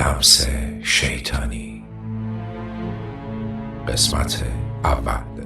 لمس شیطانی قسمت اول.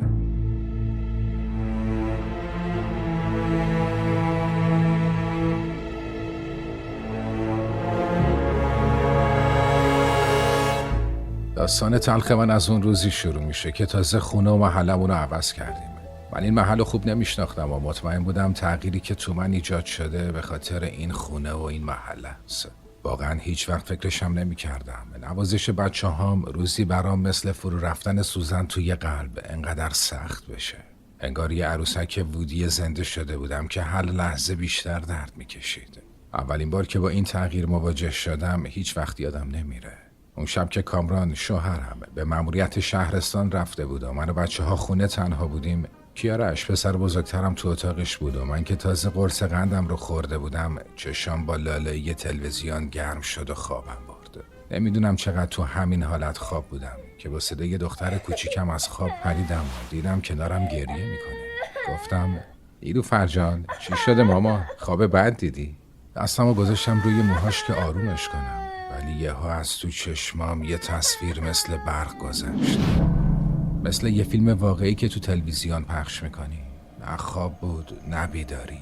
داستان تلخ من از اون روزی شروع میشه که تازه خونه و محلمون رو عوض کردیم. من این محل رو خوب نمیشناختم و مطمئن بودم تغییری که تو من ایجاد شده به خاطر این خونه و این محله است. واقعا هیچ وقت فکرشم نمی کردم. نوازش بچه هام روزی برام مثل فرو رفتن سوزن توی قلب انقدر سخت بشه. انگار یه عروسک وودی زنده شده بودم که هر لحظه بیشتر درد می کشید. اولین بار که با این تغییر مواجه شدم هیچ وقت یادم نمیره. اون شب که کامران شوهرم به مأموریت شهرستان رفته بود و من و بچه ها خونه تنها بودیم، کیارش پسر بزرگترم تو اتاقش بود و من که تازه قرص قندم رو خورده بودم چشام با لاله‌ای تلویزیون گرم شد و خوابم برد. نمیدونم چقدر تو همین حالت خواب بودم که با صدای دختر کوچیکم از خواب پریدم و دیدم کنارم گریه میکنه. گفتم نیلوفر جان چی شده ماما؟ خواب بد دیدی؟ دستمو گذاشتم روی موهاش که آرومش کنم، ولی یهو از تو چشمام یه تصویر مثل برق گذشت، مثل یه فیلم واقعی که تو تلویزیون پخش میکنی. نه خواب بود نه بیداری،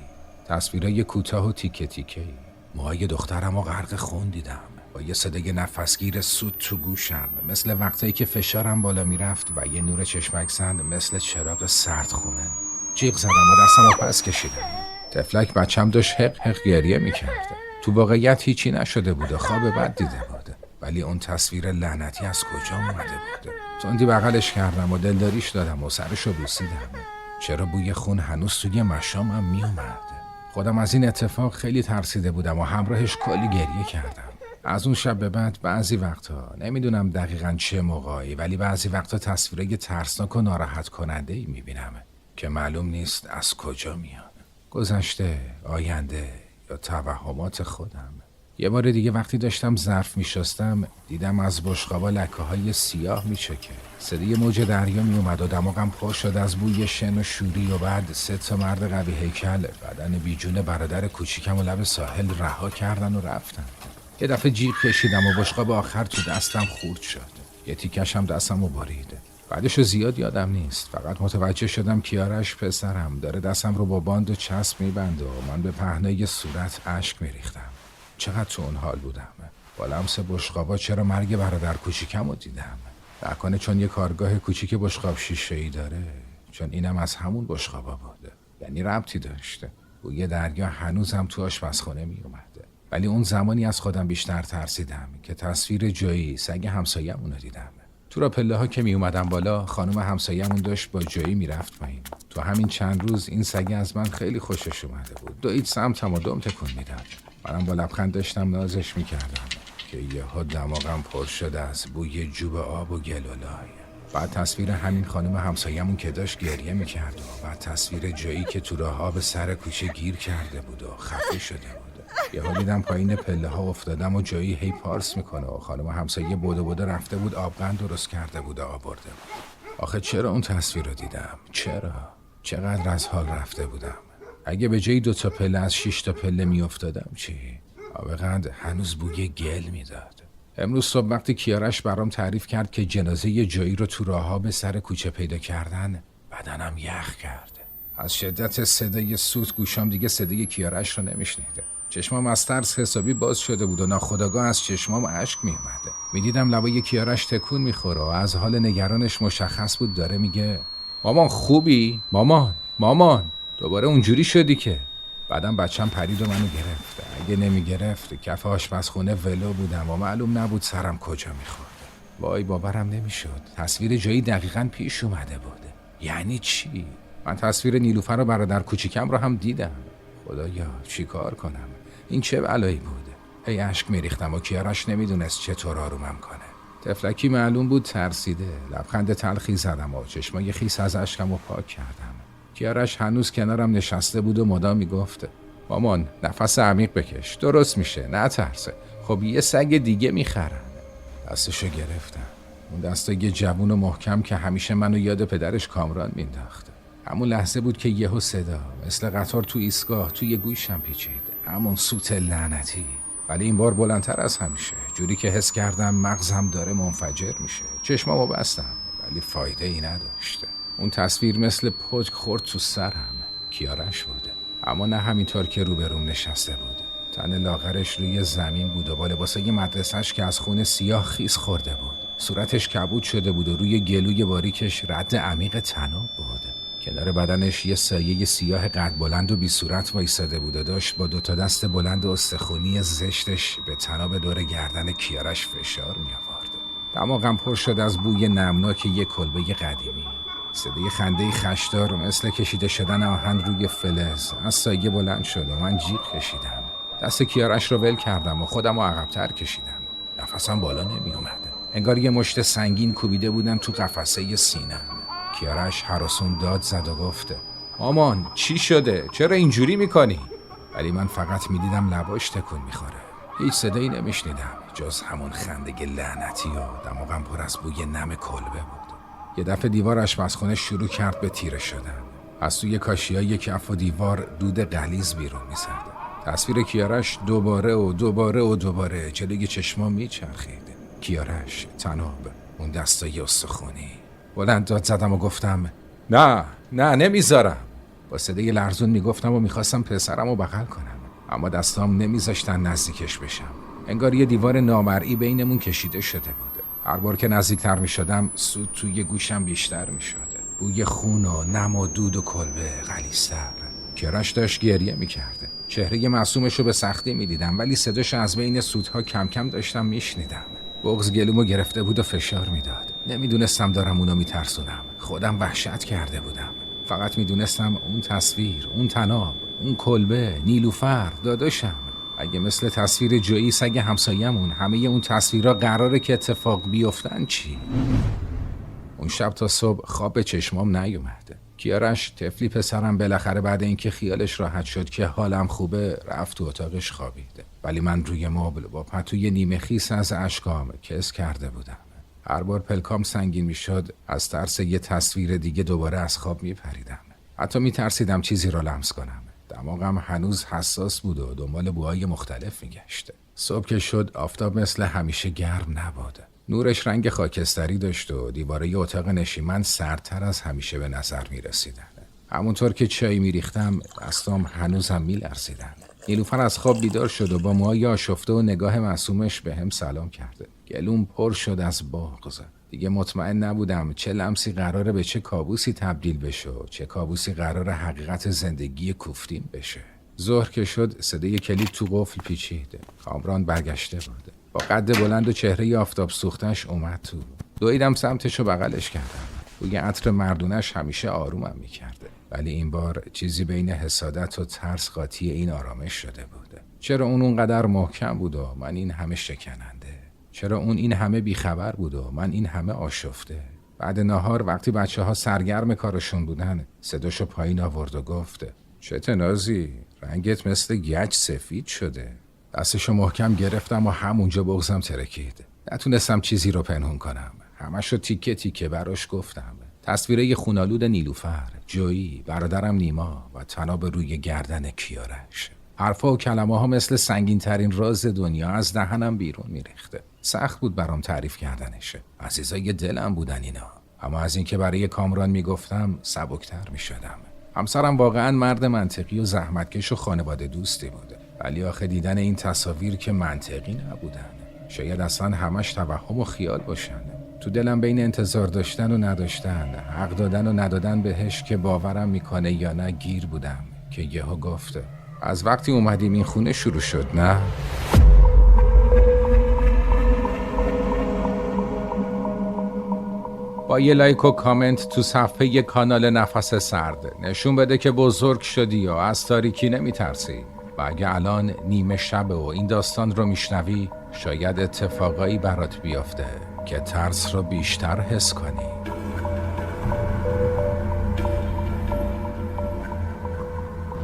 تصویرای کوتاه و تیکه تیکه‌ای. موهای دخترم و غرق خون دیدم با یه صدای نفسگیر سوت تو گوشم، مثل وقتایی که فشارم بالا میرفت و یه نور چشمک زند مثل چراغ سردخونه. جیغ زدم و دستم رو پس کشیدم. تفلک بچم داشت حق حق گریه میکرد. تو واقعیت هیچی نشده بود و خواب بد دیده بود، ولی اون تصویر لعنتی از کجا اومده بود؟ تندی بغلش کردم و دلداریش دادم و سرشو بوسیدم. چرا بوی خون هنوز توی مشامم میومد؟ خودم از این اتفاق خیلی ترسیده بودم و همراهش کلی گریه کردم. از اون شب به بعد بعضی وقتا، نمیدونم دقیقاً چه موقعی، ولی بعضی وقتا تصویرای ترسناک و ناراحت کننده‌ای میبینم که معلوم نیست از کجا میان. گذشته، آینده یا توهمات خودم. یه بار دیگه وقتی داشتم ظرف میشستم دیدم از بشقابا لکه‌های سیاه میچکه. صدای موج دریا میومد و دماغم پر شد از بوی شن و شوری و بعد 3 مرد قوی هیکل بدن بیجون برادر کوچیکم و لب ساحل رها کردن و رفتن. یه دفعه جیغ کشیدم و بشقاب آخر تو دستم خورد شد. یه تیکش هم دستمو برید. بعدشو زیاد یادم نیست، فقط متوجه شدم کیارش پسرم داره دستم رو با باند و چسب میبنده و من به پهنای صورت اشک میریختم. چقدر تو اون حال بودم. با لمس بشقابا چرا مرگ برادر کوچیکم رو دیدم؟ نکنه چون یه کارگاه کوچیک بشقاب شیشه‌ای داره؟ چون اینم از همون بشقابا بوده. یعنی ربطی داشته. بوی دریا هنوزم تو آشپزخونه میومده. ولی اون زمانی از خودم بیشتر ترسیدم که تصویر جویی سگ همسایه‌مون رو دیدم. تو را پله ها که می اومدم بالا، خانم همسایه‌مون داشت با جویی میرفت پایین. تو همین چند روز این سگ از من خیلی خوشش اومده بود. دوید سمتم و دم تکون میداد. منم با لبخند داشتم نازش میکردم که یهو دماغم پر شده از بوی جوب آب و گل و لای. بعد تصویر همین خانم همسایه‌مون که داشت گریه میکرد و بعد تصویر جویی که تو راه آب سر کوچه گیر کرده بود و خفه شده بود. یهو دیدم پایین پله ها افتادم و جایی هی پارس میکنه و خانم همسایه بوده رفته بود آبغن درست کرده بود و آورده بود. آخه چرا اون تصویر رو دیدم؟ چرا؟ چقدر از حال رفته بودم؟ اگه به جایی 2 پله از 6 پله میافتادم چی؟ آبغن هنوز بوی گل میداد. امروز صبح وقتی کیارش برام تعریف کرد که جنازه جایی رو تو راه ها به سر کوچه پیدا کردن، بدنم یخ کرد. از شدت صدای سوت گوشام دیگه صدای کیارش رو نمیشنیده. چشمام از ترس حسابی باز شده بود و ناخودآگاه از چشمام اشک میومده. میدیدم لبای کیارش تکون میخوره و از حال نگرانش مشخص بود داره میگه مامان خوبی؟ مامان دوباره اونجوری شدی که؟ بعدم بچم پرید و منو گرفت. اگه نمیگرفت کف آشپزخونه ولو بودم و معلوم نبود سرم کجا میخورد. وای باورم نمیشد. تصویر جایی دقیقاً پیش اومده بود. یعنی چی؟ من تصویر نیلوفر و برادر کوچیکم رو هم دیدم. خدایا چی کار کنم؟ این چه بلایی بود؟ هی اشک میریختم و کیارش نمیدونست چطور آرومم کنه. تفلکی معلوم بود ترسیده. لبخند تلخی زدم و چشمای خیس از اشکم رو پاک کردم. کیارش هنوز کنارم نشسته بود و مدام میگفت مامان نفس عمیق بکش، درست میشه، نه ترسه. خب یه سگ دیگه میخرن. دستشو گرفتم. اون دستا یه جوون و محکم که همیشه منو یاد پدرش کامران مینداخت. همون لحظه بود که یهو صدا مثل قطار تو ایستگاه توی گوشم پیچید. همون سوت لعنتی، ولی این بار بلندتر از همیشه. جوری که حس کردم مغزم داره منفجر میشه. چشمامو بستم ولی فایده ای نداشته. اون تصویر مثل پتک خورد تو سرم. کیارش بوده، اما نه همینطور که روبروم نشسته بود. تن لاغرش روی زمین بود و با لباسای مدرسه‌اش که از خون سیاه خیس خورده بود. صورتش کبود شده بود و روی گلوی باریکش رد عمیق طناب بود. کنار بدنش یه سایه سیاه قد بلند و بی صورت وایساده بود و داشت با 2 دست بلند و استخونی زشتش به طناب دور گردن کیارش فشار می آورد. دماغم پر شد از بوی نمناک یک کلبه قدیمی. صدای خنده خشدار مثل کشیده شدن آهن روی فلز از سایه بلند شد و من جیغ کشیدم. دست کیارش رو ول کردم و خودم رو عقب‌تر کشیدم. نفسم بالا نمی اومد. انگار یه مشت سنگین کوبیده بودن تو قفسه سینه‌ام. کیارش هراسون داد زد و گفت مامان چی شده؟ چرا اینجوری میکنی؟ ولی من فقط میدیدم لباش تکون میخوره. هیچ صدایی نمیشنیدم جز همون خنده لعنتی و دماغم پر از بوی نم کلبه بود. یه دفعه دیوار آشپزخونه شروع کرد به تیره شدن. از توی کاشیای کف و دیوار دود غلیظ بیرون میزد. تصویر کیارش دوباره جلوی چشمام میچرخید. کیارش، طناب، اون دستای استخونی. بلند داد زدم و گفتم نه نمیذارم. با صدای لرزون میگفتم و میخواستم پسرم رو بغل کنم، اما دستام نمیذاشتن نزدیکش بشم. انگار یه دیوار نامرئی بینمون کشیده شده بود. هر بار که نزدیکتر میشدم سود توی گوشم بیشتر میشد. بوی خون و نم و دود و کلبه غلیظ‌تر. کیارش داشت گریه میکرد. چهره معصومش رو به سختی میدیدم ولی صداش از بین سودها کم کم داشتم میشنیدم. بغض گلومو گرفته بود و فشار میداد. نمیدونستم دارم اونو میترسونم. خودم وحشت کرده بودم. فقط میدونستم اون تصویر، اون طناب، اون کلبه، نیلوفر، داداشم. اگه مثل تصویر جویی سگ همسایه‌مون همه اون تصویرها قراره که اتفاق بیفتن چی؟ اون شب تا صبح خواب به چشمام نیومد. کیارش، طفلی پسرم، بالاخره بعد اینکه خیالش راحت شد که حالم خوبه رفت تو اتاقش خوابید. ولی من روی مبل با پتوی نیمه خیس از اشکام کس کرده بودم. هر بار پلکام سنگین میشد از ترس یه تصویر دیگه دوباره از خواب میپریدم. حتی میترسیدم چیزی را لمس کنم. دماغم هنوز حساس بود و دنبال بوهای مختلف میگشت. صبح که شد آفتاب مثل همیشه گرم نبود. نورش رنگ خاکستری داشت و دیواره اتاق نشیمن سردتر از همیشه به نظر می رسیدن. همونطور که چای می ریختم دستام هنوزم می لرزیدن. نیلوفر از خواب بیدار شد و با موهای آشفته و نگاه معصومش به هم سلام کرده. گلوم پر شد از بغض. دیگه مطمئن نبودم چه لمسی قراره به چه کابوسی تبدیل بشه و چه کابوسی قراره حقیقت زندگی کوفتیم بشه. ظهر که شد صدای کلید تو قفل پیچید. کامران برگشته بود. با قد بلند و چهره آفتاب سوختش اومد تو. دویدم سمتش و بغلش کردم. بوی عطر مردونش همیشه آرومم میکرده. ولی این بار چیزی بین حسادت و ترس قاطی این آرامش شده بود. چرا اون اونقدر محکم بود و من این همه شکننده؟ چرا اون این همه بیخبر بود و من این همه آشفته؟ بعد ناهار وقتی بچه‌ها سرگرم کارشون بودن صداشو پایین آورد و گفت چته نازی؟ رنگت مثل گچ سفید شده. دستشو محکم گرفتم و همونجا بغضم ترکید. نتونستم چیزی رو پنهون کنم. همشو تیکه تیکه براش گفتم. تصویره خونالود نیلوفر، جویی، برادرم نیما و طناب روی گردن کیارش. حرفا و کلمه ها مثل سنگین ترین راز دنیا از دهنم بیرون میریخته. سخت بود برام تعریف کردنشه. عزیزای دلم بودن اینا. اما از اینکه برای کامران میگفتم سبکتر میشدم. همسرم واقعا مرد منطقی و زحمتکش و خانواده دوستی بود. ولی آخه دیدن این تصاویر که منطقی نبودن. شاید اصلا همش توهم و خیال باشن. تو دلم بین انتظار داشتن و نداشتن، حق دادن و ندادن بهش که باورم میکنه یا نه گیر بودم که یهو گفته از وقتی اومدیم این خونه شروع شد نه؟ با یه لایک و کامنت تو صفحه کانال نفس سرد نشون بده که بزرگ شدی و از تاریکی نمیترسی. و اگه الان نیمه شبه و این داستان رو میشنوی شاید اتفاقایی برات بیافته که ترس رو بیشتر حس کنی.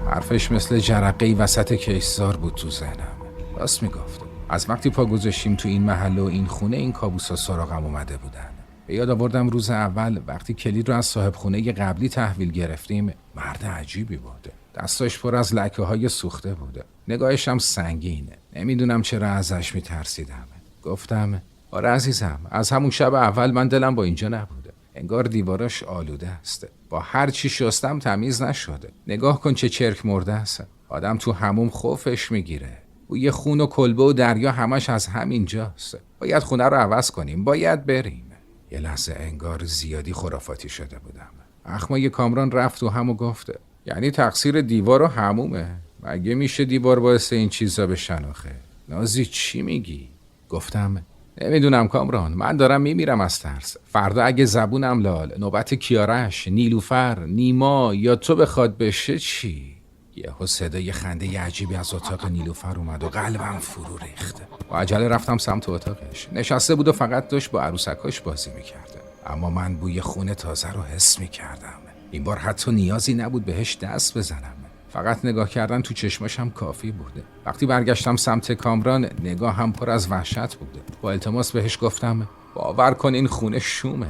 حرفش مثل جرقه‌ای وسط کشتزار بود تو ذهنم. راست میگفت. از وقتی پا گذاشتیم تو این محله و این خونه این کابوسا سراغم اومده بودن. به یاد آوردم روز اول وقتی کلید رو از صاحب خونه قبلی تحویل گرفتیم مرد عجیبی بود. دستاش پر از لکه‌های سوخته بود. نگاهش هم سنگینه. نمیدونم چرا ازش میترسیدم. گفتم آره عزیزم، از همون شب اول من دلم با اینجا نبوده. انگار دیواراش آلوده است. با هر چی شستم تمیز نشده. نگاه کن چه چرک مرده است. آدم تو حموم خوفش میگیره. بوی خون و کلبه و دریا همش از همینجاست. باید خونه رو عوض کنیم. باید بریم. یه لحظه انگار زیادی خرافاتی شده بودم. اخمای کامران رفت و همو گفته یعنی تقصیر دیوار و حمومه؟ مگه میشه دیوار باعث این چیزا بشن آخه؟ نازی چی میگی؟ گفتم نمیدونم کامران، من دارم میمیرم از ترس. فردا اگه زبونم لال، نوبت کیارش، نیلوفر، نیما یا تو بخواد بشه چی؟ یهو صدای خنده عجیبی از اتاق نیلوفر اومد و قلبم فرو ریخت. با عجله رفتم سمت اتاقش. نشسته بود و فقط داشت با عروسکاش بازی میکرده. اما من بوی خون تازه رو حس میکردم. این بار حتی نیازی نبود بهش دست بزنم. فقط نگاه کردن تو چشماشم کافی بوده. وقتی برگشتم سمت کامران، نگاه هم پر از وحشت بوده. با التماس بهش گفتم باور کن این خونه شومه.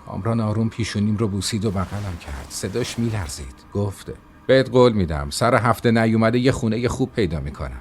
کامران آروم پیشونیم رو بوسید و بغلم کرد. صداش میلرزید. گفت بهت قول میدم سر هفته نیومده یه خونه خوب پیدا میکنم.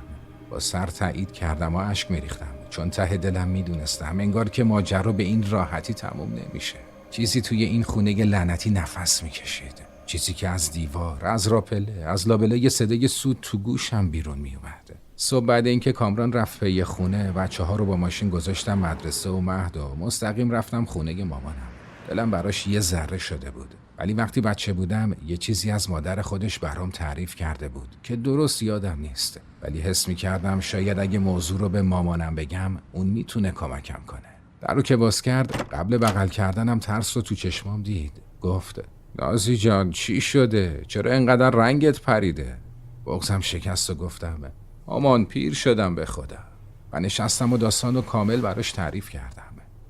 با سر تایید کردم و اشک میریختم، چون ته دلم میدونستم انگار که ماجرا به این راحتی تموم نمیشه. چیزی توی این خونه لعنتی نفس میکشید. چیزی که از دیوار، از راپله، از لابله یه صدای سود تو گوشم بیرون میومد. صبح بعد اینکه کامران رفت پی خونه، بچه‌ها رو با ماشین گذاشتم مدرسه و مهد و مستقیم رفتم خونه مامانم. دلم براش یه ذره شده بود. ولی وقتی بچه بودم یه چیزی از مادر خودش برام تعریف کرده بود که درست یادم نیست، ولی حس می‌کردم شاید اگه موضوع رو به مامانم بگم اون میتونه کمکم کنه. درو که باز کرد، قبل بغل کردنم ترس رو تو چشمام دید. گفت نازی جان چی شده؟ چرا اینقدر رنگت پریده؟ بغزم شکست و گفتم مامان پیر شدم به خدا. و نشستم و داستان رو کامل براش تعریف کردم.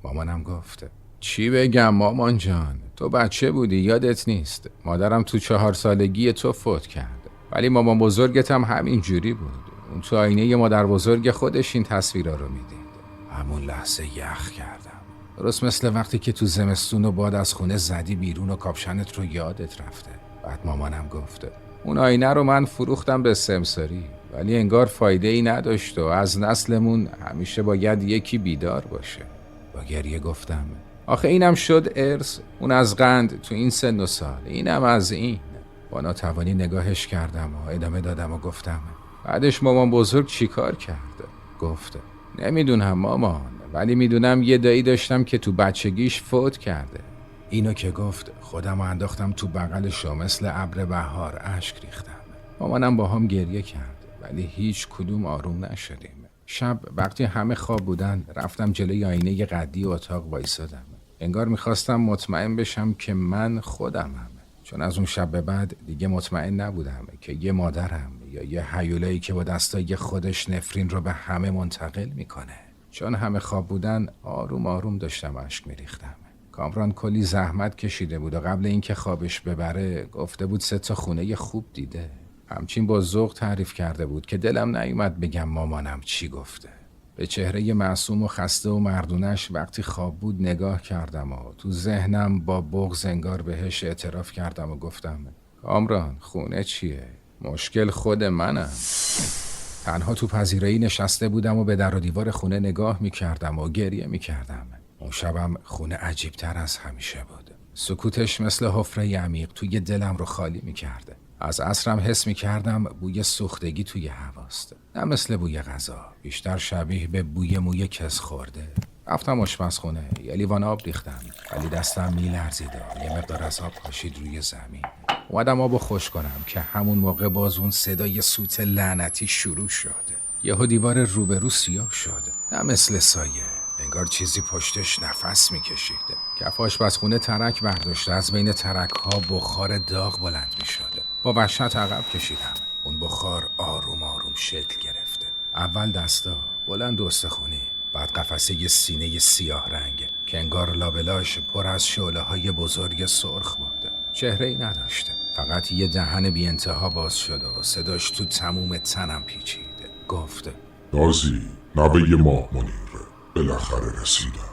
مامانم گفت چی بگم مامان جان؟ تو بچه بودی یادت نیست. مادرم تو 4 سالگی تو فوت کرد. ولی مامان بزرگت هم همین جوری بود. اون تو آینه مادر بزرگ خودش این تصویرا رو میدید. همون لحظه یخ کردم. درست مثل وقتی که تو زمستون و باد از خونه زدی بیرون و کاپشنت رو یادت رفته. بعد مامانم گفته اون آینه رو من فروختم به سمساری، ولی انگار فایده ای نداشت و از نسلمون همیشه باید یکی بیدار باشه. با گریه گفتم آخه اینم شد ارث، اون از قند تو این سن و سال، اینم از این. با ناتوانی نگاهش کردم و ادامه دادم و گفتم بعدش مامان بزرگ چی کار کرد؟ گفت نمیدونم مامان، ولی میدونم یه دایی داشتم که تو بچگیش فوت کرده. اینو که گفت خودم انداختم تو بغلش و مثل ابر بهار اشک ریختم. مامانم با هم گریه کرد، ولی هیچ کدوم آروم نشدیم. شب وقتی همه خواب بودن رفتم جلوی آینه قدی اتاق وایسادم. انگار میخواستم مطمئن بشم که من خودمم، چون از اون شب به بعد دیگه مطمئن نبودم که یه مادرم یا یه هیولایی که با دستای خودش نفرین رو به همه منتقل میکنه. چون همه خواب بودن آروم آروم داشتم اشک میریختم. کامران کلی زحمت کشیده بود و قبل اینکه خوابش ببره گفته بود 3 تا خونه خوب دیده. همچین با ذوق تعریف کرده بود که دلم نیومد بگم مامانم چی گفته. به چهره معصوم و خسته و مردونش وقتی خواب بود نگاه کردم و تو ذهنم با بغض انگار بهش اعتراف کردم و گفتم کامران خونه چیه؟ مشکل خود منم. تنها تو پذیرایی نشسته بودم و به در و دیوار خونه نگاه میکردم و گریه میکردم. اون شبم خونه عجیبتر از همیشه بود. سکوتش مثل حفره عمیق توی دلم رو خالی میکرده. از عصرم حس میکردم بوی سوختگی توی هواست، نه مثل بوی غذا، بیشتر شبیه به بوی موی کس خورده. رفتم آشپزخونه، یه لیوان آب ریختم، ولی دستم میلرزید و یه مقدار از آب پاشید روی زمین. اومدم آبو خوش کنم که همون موقع باز اون صدای سوت لعنتی شروع شد. یهو دیوار روبرو سیاه شد، نه مثل سایه، انگار چیزی پشتش نفس میکشید. کف آشپزخونه ترک برداشته، از بین ترک ها بخار داغ بلند میشد. با وحشت عقب کشیدم. اون بخار آروم آروم شکل گرفته. اول دستا، بلند و استخونی، بعد قفسه سینه سیاه رنگ که انگار لابلاش پر از شعله های بزرگ سرخ بود. چهره ای نداشته، فقط یه دهن بی انتها باز شد و صداش تو تموم تنم پیچید. گفت نازی، نوه ماه منیر، بالاخره رسیدم.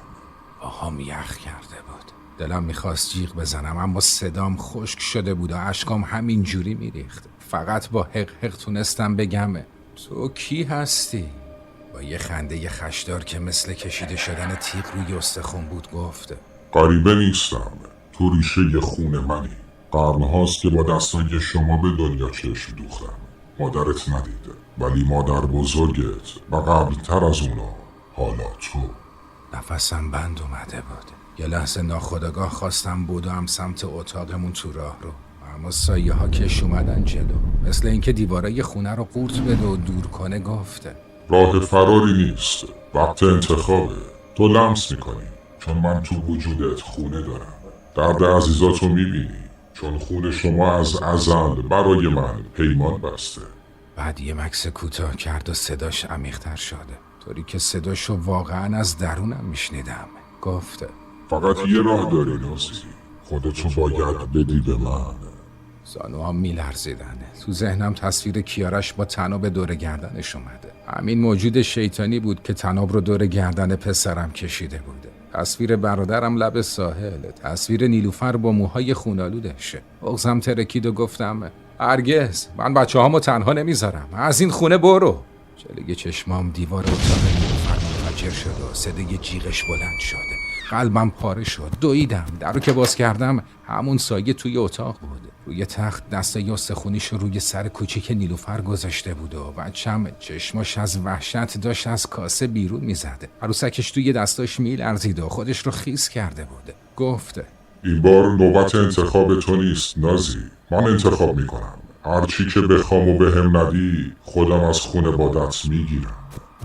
آهام یخ کرده بود. دلم میخواست جیغ بزنم، اما صدام خشک شده بود و اشکام همین جوری میریخت. فقط با حق حق تونستم بگم تو کی هستی؟ با یه خنده خشدار که مثل کشیده شدن تیغ روی استخون بود گفت: غریبه نیستم. تو ریشه خون منی. قرنهاست که با دستای شما به دنیا چشم دوختم. مادرت ندیده، ولی مادر بزرگت و قبلتر از اونا حالا تو. نفسم بند اومده بود. یه لحظه ناخودآگاه خواستم بدوم سمت اتاقمون تو راه رو، اما سایه ها کش اومدن جلو، مثل اینکه دیوارای خونه رو قورت بده و دور کنه. گفته: راه فراری نیست. وقت انتخابه. تو لمس میکنی، چون من تو وجودت خونه دارم. درد عزیزاتو میبینی، چون خون شما از ازل برای من پیمان بسته. بعد یه مکس کوتاه کرد و صداش عمیق‌تر شده، طوری که صداشو واقعا از درونم میشنیدم. گفته: فقط یه راه داری نازی. خودتو باید بدی به من. زانوام میلرزیدن. تو ذهنم تصویر کیارش با طناب دور گردنش اومده. همین موجود شیطانی بود که طناب رو دور گردن پسرم کشیده بوده. تصویر برادرم لب ساحل، تصویر نیلوفر با موهای خونالودش. بغزم ترکید و گفتم: هرگز، من بچه‌هامو تنها نمیذارم. از این خونه برو. جلوی چشمام دیوار اتاق نیلوفر منفجر شد و صدای جیغش بلند شد. قلبم پاره شد. دویدم. در رو که باز کردم همون سایه توی اتاق بود. روی تخت دستای استخونیش رو روی سر کوچیک نیلوفر گذاشته بود و بچم چشماش از وحشت داشت از کاسه بیرون میزد. عروسکش توی دستاش میلرزید و خودش رو خیس کرده بود. گفت: این بار نوبت انتخاب تو نیست نازی. من انتخاب میکنم. هرچی که بخوام و بهم ندی خودم از خونوادت میگیرم.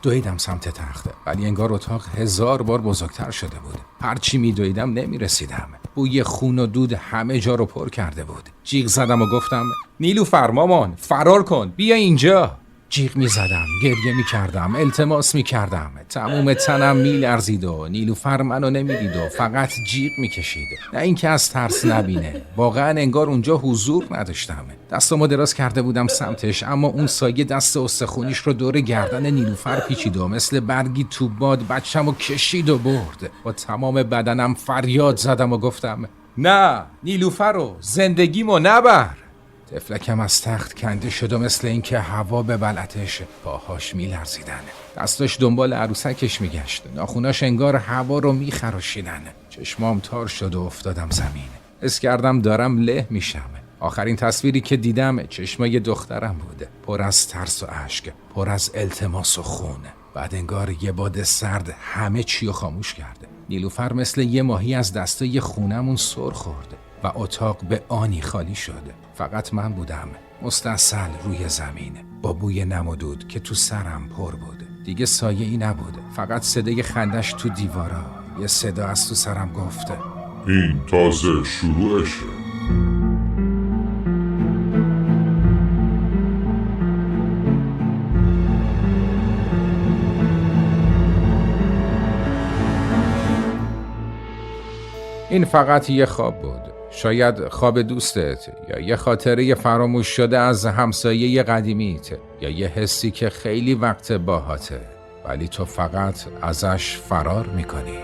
دویدم سمت تخت، ولی انگار اتاق 1000 بار بزرگتر شده بود. هرچی میدویدم نمیرسیدم. بوی خون و دود همه جا رو پر کرده بود. جیغ زدم و گفتم: نیلوفر مامان، فرار کن، بیا اینجا. جیغ میزدم، گریه میکردم، التماس میکردم. تموم تنم میلرزید و نیلوفر منو نمیدید و فقط جیغ میکشید. نه اینکه از ترس نبینه، واقعا انگار اونجا حضور نداشتم. دستامو دراز کرده بودم سمتش، اما اون سایه دست استخونیش رو دور گردن نیلوفر پیچید و مثل برگی تو باد بچه‌مو کشید و برد. با تمام بدنم فریاد زدم و گفتم: نه، نیلوفر رو، زندگیمو نبر. طفلکم از تخت کنده شد و مثل اینکه هوا به بلعتش، پاهاش میلرزیدن. دستاش دنبال عروسکش میگشت. ناخوناش انگار هوا رو میخراشیدن. چشمام تار شد و افتادم زمین. حس کردم دارم له میشم. آخرین تصویری که دیدم چشمای دخترم بود، پر از ترس و اشک، پر از التماس و خون. بعد انگار یه باد سرد همه چی رو خاموش کرده. نیلوفر مثل یه ماهی از دستای خونمون سر خورد و اتاق به آنی خالی شد. فقط من بودم مستاصل روی زمین، با بوی نم و دود که تو سرم پر بود. دیگه سایه ای نبود، فقط صدای خندش تو دیوارا. یه صدا از تو سرم گفته: این تازه شروعشه. این فقط یه خواب بود. شاید خواب دوستت، یا یه خاطره فراموش شده از همسایه قدیمیت، یا یه حسی که خیلی وقت باهاته، ولی تو فقط ازش فرار میکنی.